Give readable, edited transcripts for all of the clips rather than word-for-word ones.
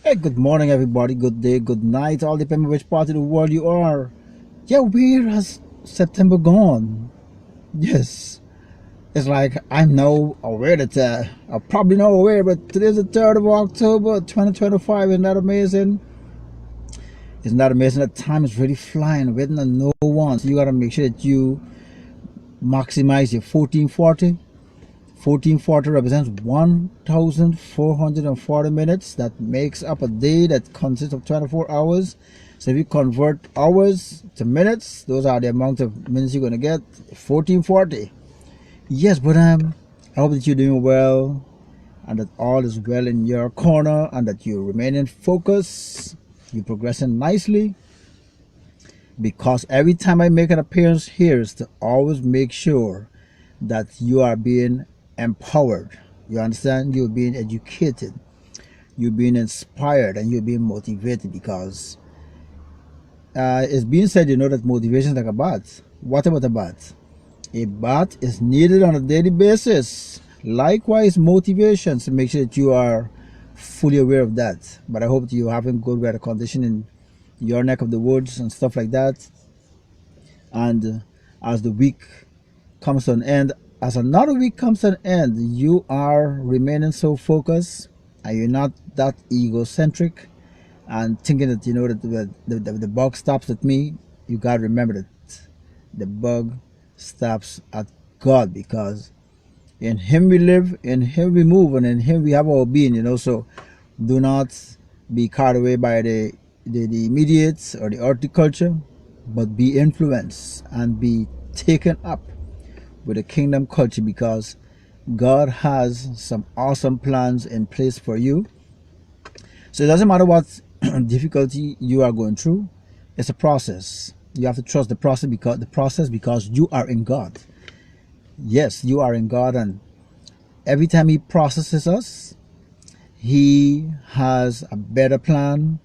Hey, good morning, everybody. Good day, good night. All depending on which part of the world you are. Yeah, where has September gone? Yes, it's like I'm now aware that I'm probably not aware, but today's the 3rd of October, 2025. Isn't that amazing? Isn't that amazing? That time is really flying, waiting on no one. So you gotta make sure that you maximize your 1440. 1440 represents 1,440 minutes. That makes up a day that consists of 24 hours. So if you convert hours to minutes, those are the amount of minutes you're going to get. 1440. Yes, but I hope that you're doing well and that all is well in your corner and that you remain in focus. You're progressing nicely, because every time I make an appearance here is to always make sure that you are being empowered. You understand? You're being educated, you're being inspired, and you're being motivated, because it's being said, that motivation is like a bath. What about a bath? A bath is needed on a daily basis. Likewise, motivation. So make sure that you are fully aware of that. But I hope that you're having good weather condition in your neck of the woods and stuff like that. And as the week comes to an end, as another week comes to an end, you are remaining so focused and you're not that egocentric and thinking that that the bug stops at me. You got to remember that the bug stops at God, because in Him we live, in Him we move, and in Him we have our being. So do not be carried away by the immediate or the horticulture, but be influenced and be taken up with the kingdom culture, because God has some awesome plans in place for you. So it doesn't matter what difficulty you are going through. It's a process. You have to trust the process, because you are in God. Yes, you are in God, and every time He processes us, He has a better plan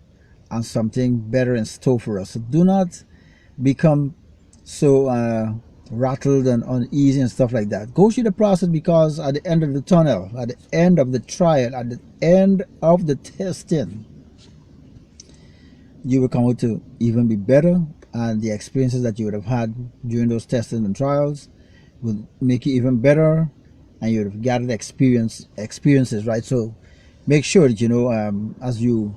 and something better in store for us. So do not become so rattled and uneasy and stuff like that. Go through the process, because at the end of the tunnel, at the end of the trial, at the end of the testing, you will come out to even be better, and the experiences that you would have had during those testings and trials will make you even better, and you would have gathered experiences, right? So make sure that as you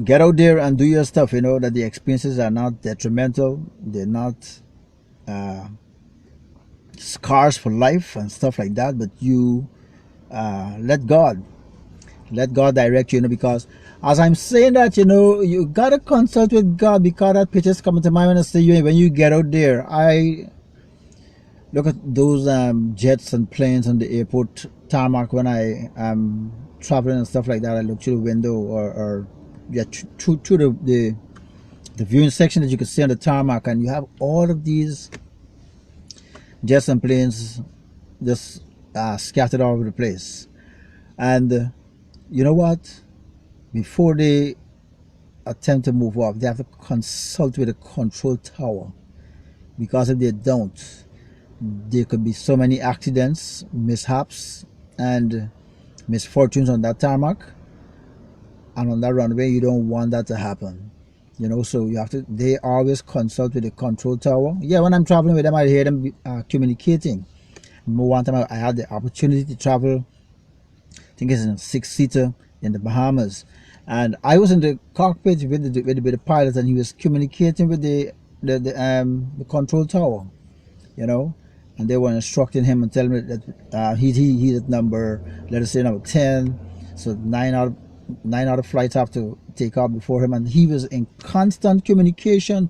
get out there and do your stuff, that the experiences are not detrimental, they're not scars for life and stuff like that, but you let God direct you, because as I'm saying that, you gotta consult with God, because that picture's coming to mind when I say when you get out there. I look at those jets and planes on the airport tarmac when I am traveling and stuff like that. I look through the window, or yeah, through the viewing section that you can see on the tarmac, and you have all of these jets and planes just scattered all over the place. And you know what? Before they attempt to move off, they have to consult with the control tower, because if they don't, there could be so many accidents, mishaps, and misfortunes on that tarmac and on that runway. You don't want that to happen. So you have to. They always consult with the control tower. Yeah, when I'm traveling with them, I hear them communicating. One time I had the opportunity to travel, I think it's in a 6-seater in the Bahamas, and I was in the cockpit with the pilot, and he was communicating with the control tower, and they were instructing him and telling him that he's at number, let us say, number 10. So nine out of flights have to take off before him, and he was in constant communication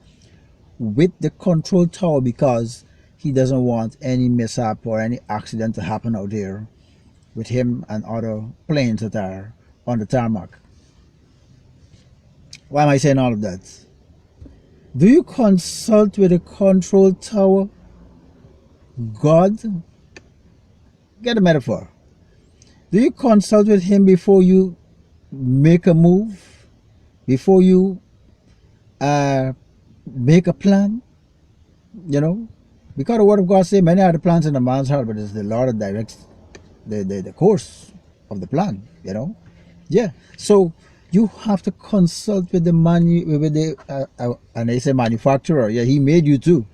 with the control tower, because he doesn't want any mishap or any accident to happen out there with him and other planes that are on the tarmac. Why am I saying all of that? Do you consult with the control tower? God? Get a metaphor. Do you consult with Him before you make a move? Before you make a plan? Because the Word of God says, many are the plans in a man's heart, but it's the Lord that directs the course of the plan. Yeah. So you have to consult with the with the and they say manufacturer. Yeah, he made you too.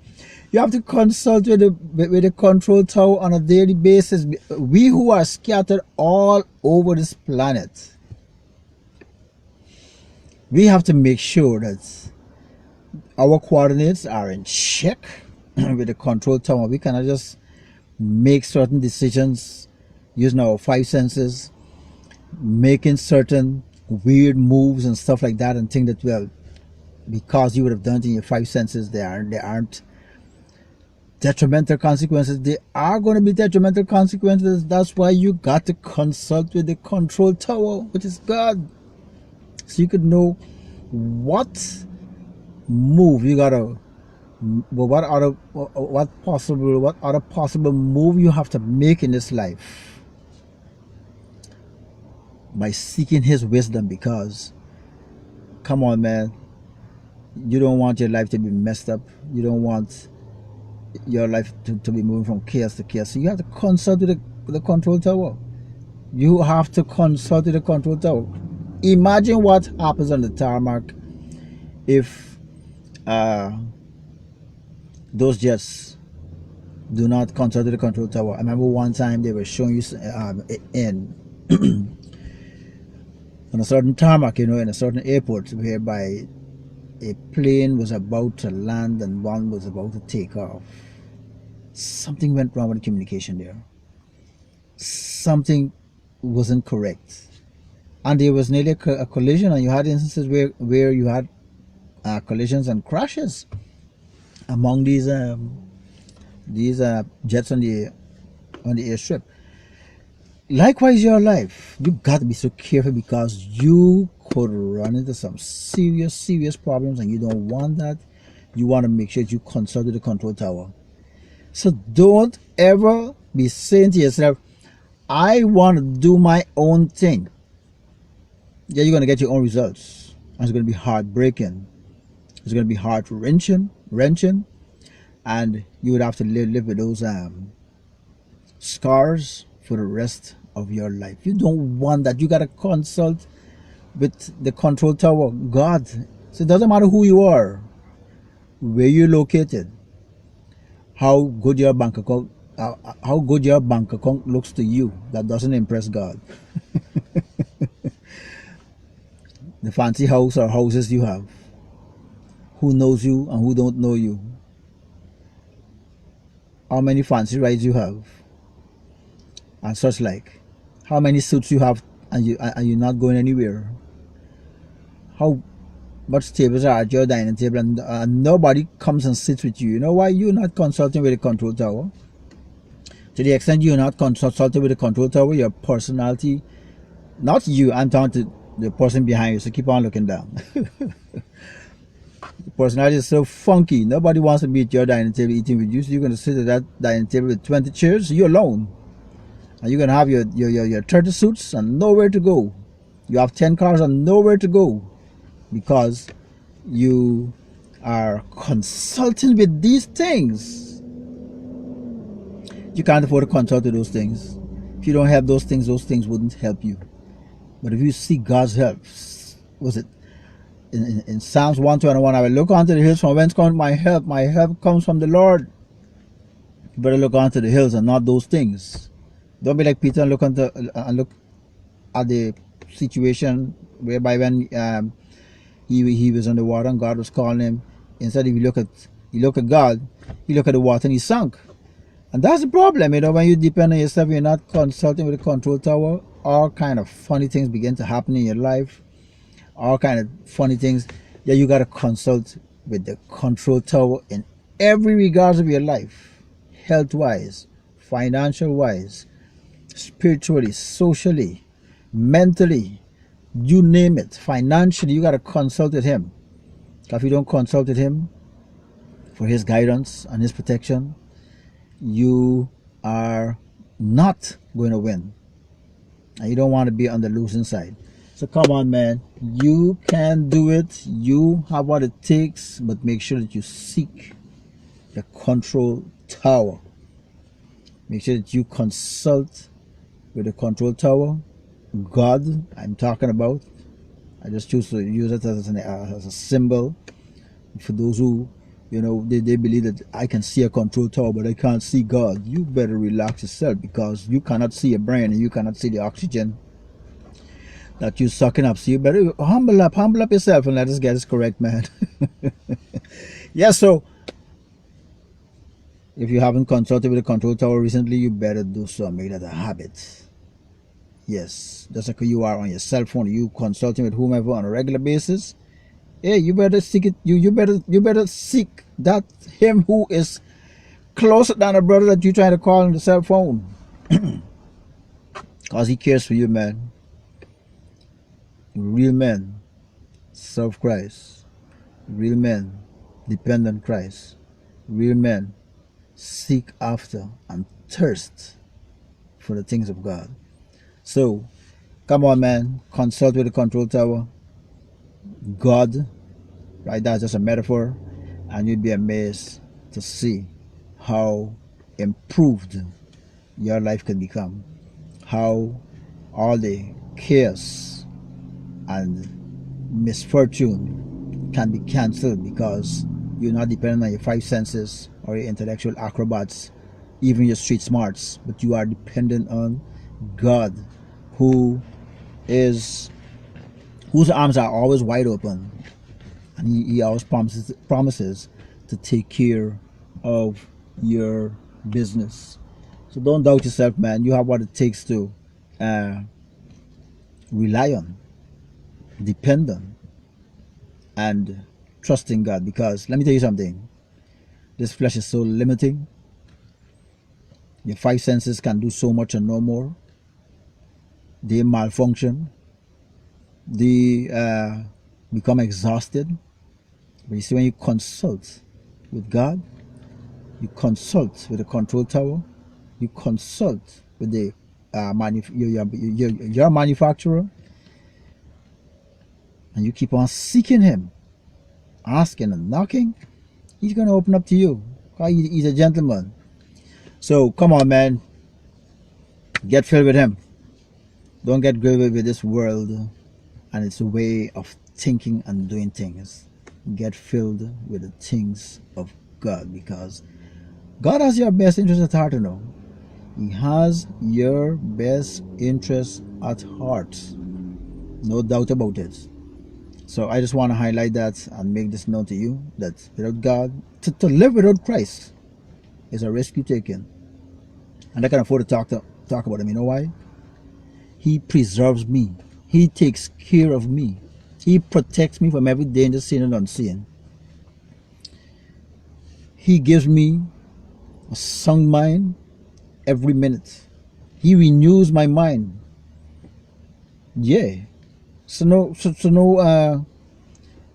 You have to consult with the control tower on a daily basis. We who are scattered all over this planet, we have to make sure that our coordinates are in check with the control tower. We cannot just make certain decisions using our five senses, making certain weird moves and stuff like that, and think that, well, because you would have done it in your five senses, they aren't detrimental consequences. They are going to be detrimental consequences. That's why you got to consult with the control tower, which is God, so you could know what move you gotta, what other possible move you have to make in this life by seeking His wisdom. Because, come on, man, you don't want your life to be messed up. You don't want your life to be moving from chaos to chaos. So you have to consult with the control tower. You have to consult with the control tower. Imagine what happens on the tarmac if those jets do not consult with the control tower. I remember one time they were showing you in on a certain tarmac, in a certain airport, whereby a plane was about to land and one was about to take off. Something went wrong with the communication there. Something wasn't correct. And there was nearly a collision, and you had instances where you had collisions and crashes among these jets on the airstrip. Likewise, your life, you got to be so careful, because you could run into some serious problems, and you don't want that. You want to make sure that you consult with the control tower. So don't ever be saying to yourself, I want to do my own thing. Yeah, you're going to get your own results. And it's going to be heartbreaking. It's going to be heart-wrenching. And you would have to live with those scars for the rest of your life. You don't want that. You got to consult with the control tower, God. So it doesn't matter who you are, where you're located, how good your bank account looks to you. That doesn't impress God. The fancy house or houses you have, who knows you and who don't know you, how many fancy rides you have, and such like, how many suits you have, and you're not going anywhere, how much tables are at your dining table, and nobody comes and sits with you. You know why? You're not consulting with the control tower. To the extent you're not consulting with the control tower, your personality, not you, I'm talking to the person behind you, so keep on looking down. The personality is so funky, nobody wants to be at your dining table eating with you, so you're going to sit at that dining table with 20 chairs, so you're alone. And you're going to have your 30 suits and nowhere to go. You have 10 cars and nowhere to go, because you are consulting with these things. You can't afford to consult with those things. If you don't have those things wouldn't help you. But if you seek God's help, was it in Psalms 121, I will look unto the hills, from whence comes my help. My help comes from the Lord. You better look onto the hills and not those things. Don't be like Peter and look at the situation whereby when he was on the water and God was calling him. Instead, if you look at God, you look at the water and he sunk. And that's the problem, when you depend on yourself, you're not consulting with the control tower, all kind of funny things begin to happen in your life. All kind of funny things. Yeah, you got to consult with the control tower in every regards of your life. Health-wise, financial-wise, spiritually, socially, mentally, you name it. Financially, you got to consult with him. If you don't consult with him for his guidance and his protection, you are not going to win, and you don't want to be on the losing side. So come on, man, you can do it. You have what it takes, but make sure that you seek the control tower. Make sure that you consult with the control tower God I'm talking about. I just choose to use it as a symbol for those who, they believe that I can see a control tower, but I can't see God. You better relax yourself, because you cannot see your brain and you cannot see the oxygen that you're sucking up. So you better humble up yourself, and let us get this correct, man. Yeah, so if you haven't consulted with a control tower recently, you better do so. Make that a habit. Yes, just like you are on your cell phone, you consulting with whomever on a regular basis. Hey, you better seek it. You better seek that him who is closer than a brother that you try to call on the cell phone, cause he cares for you, man. Real men serve Christ. Real men depend on Christ. Real men seek after and thirst for the things of God. So, come on, man. Consult with the control tower. God, right? That's just a metaphor, and you'd be amazed to see how improved your life can become. How all the chaos and misfortune can be cancelled, because you're not dependent on your five senses or your intellectual acrobats, even your street smarts, but you are dependent on God, who is whose arms are always wide open, and he always promises to take care of your business. So don't doubt yourself, man. You have what it takes to uh, rely on, depend on, and trust in God. Because let me tell you something, this flesh is so limiting. Your five senses can do so much and no more. They malfunction. They become exhausted. But you see, when you consult with God, you consult with the control tower, you consult with the your manufacturer, and you keep on seeking him, asking and knocking, he's going to open up to you. He's a gentleman. So come on, man, get filled with him. Don't get gripped with this world and its way of thinking and doing things. Get filled with the things of God, because God has your best interest at heart, He has your best interest at heart. No doubt about it. So I just want to highlight that and make this known to you, that without God, to live without Christ is a risk you taking. And I can afford to talk about him. You know why? He preserves me. He takes care of me. He protects me from every danger, seen and unseen. He gives me a sound mind every minute. He renews my mind. Yeah. So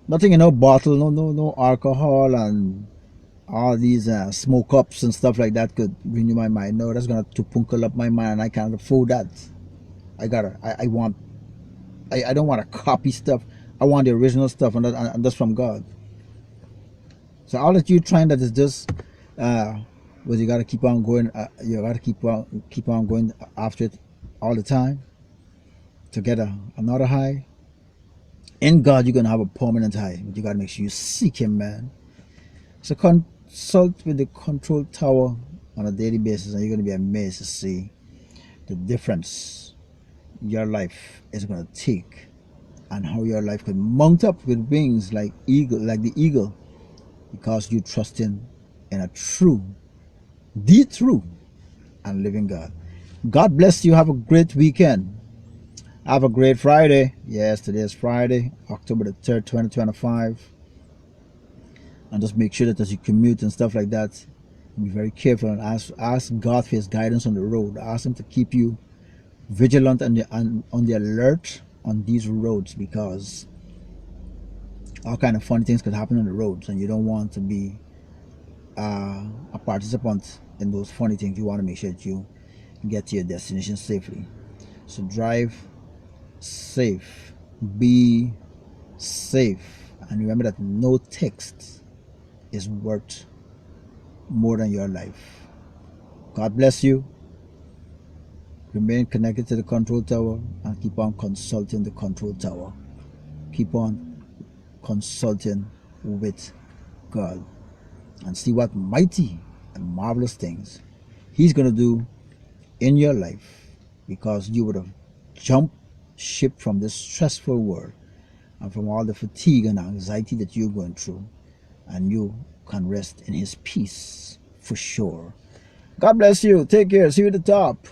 nothing in no bottle, no alcohol and all these smoke ups and stuff like that could renew my mind. No, that's gonna to punkle up my mind, and I can't afford that. I don't want to copy stuff. I want the original stuff, and that's from God. So all that you're trying, that is just was you gotta keep on going. You gotta keep on going after it all the time to get another high. In God, you're gonna have a permanent high, but you gotta make sure you seek Him, man. So consult with the control tower on a daily basis, and you're gonna be amazed to see the difference your life is gonna take, and how your life could mount up with wings like the eagle, because you trust in a the true and living God. God bless you. Have a great weekend. Have a great Friday. Yes, today is Friday, October the 3rd, 2025. And just make sure that as you commute and stuff like that, be very careful and ask God for His guidance on the road. Ask Him to keep you vigilant and on the alert on these roads, because all kind of funny things could happen on the roads, and you don't want to be a participant in those funny things. You want to make sure that you get to your destination safely. So drive safe, be safe, and remember that no text is worth more than your life. God bless you. Remain connected to the control tower and keep on consulting the control tower. Keep on consulting with God and see what mighty and marvelous things He's going to do in your life, because you would have jumped ship from this stressful world and from all the fatigue and anxiety that you're going through, and you can rest in His peace for sure. God bless you. Take care. See you at the top.